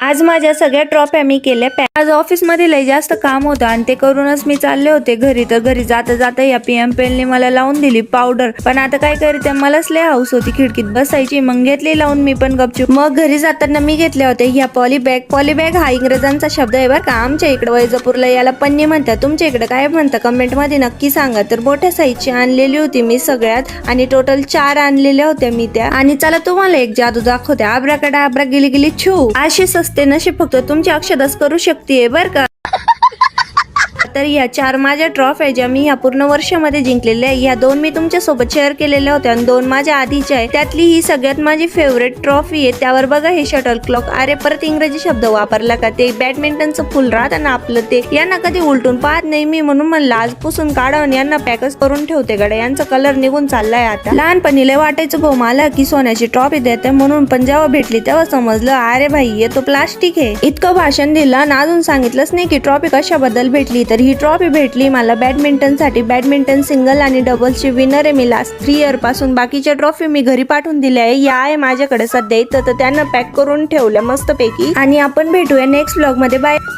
आज माझ्या सगळ्या ट्रॉफ्या मी केल्या पॅक. आज ऑफिस मध्ये लय जास्त काम होतं आणि ते करूनच मी चालले होते घरी. तर घरी जाता जाता या PM पेलने मला लावून दिली पावडर. पण आता काय करते, मलाच लय हाऊस होती खिडकीत बसायची, मग घेतली लावून मी पण गपचूप. मग घरी जाताना मी घेतल्या होत्या ह्या पॉलीबॅग. पॉलीबॅग हा इंग्रजांचा शब्द आहे बरं का. आमच्या इकडे वैजापूरला याला पन्नी म्हणतात. तुमच्या इकडे काय म्हणतात कमेंट मध्ये नक्की सांगा. तर मोठ्या साईजची आणलेली होती मी सगळ्यात, आणि टोटल 4 आणलेल्या होत्या मी त्या. आणि चला तुम्हाला एक जादू दाखवते. आब्राकडा आब्रा गेली गेली छू. अशी सस्ते नशे फक्त तुमची अक्षदाच करू शकते बर का. तर या 4 माझ्या ट्रॉफ्या ज्या मी ह्या पूर्ण वर्षामध्ये जिंकलेल्या आहे. ह्या 2 मी तुमच्या सोबत शेअर केलेल्या होत्या आणि 2 माझ्या आधीच्या आहे. त्यातली ही सगळ्यात माझी फेवरेट ट्रॉफी आहे. त्यावर बघा हे शटल क्लॉक. अरे परत इंग्रजी शब्द वापरला का. ते बॅडमिंटनचं फुल राहतं ना आपलं, ते यांना कधी उलटून पाहत नाही मी, म्हणून म्हणलं आज पुसून काढा आणि यांना पॅकच करून ठेवते गड्या. यांचा कलर निघून चाललाय आता. लहानपणी लय वाटायचं भाऊ मला की सोन्याची ट्रॉफी देते म्हणून, पण जेव्हा भेटली तेव्हा समजलं अरे भाई हे तो प्लास्टिक आहे. इतकं भाषण दिलं आणि अजून सांगितलंच नाही की ट्रॉफी कशाबद्दल भेटली. तर ही ट्रॉफी भेटली मला बॅडमिंटन साठी. बॅडमिंटन सिंगल आणि डबल्सची विनर आहे मी लास्ट 3 इयर पासून. बाकीच्या ट्रॉफी मी घरी पाठवून दिल्या आहे. या आहे माझ्याकडे सध्या इथं, तर त्यांना पॅक करून ठेवल्या मस्त पैकी. आणि आपण भेटूया नेक्स्ट व्लॉग मध्ये. बाय.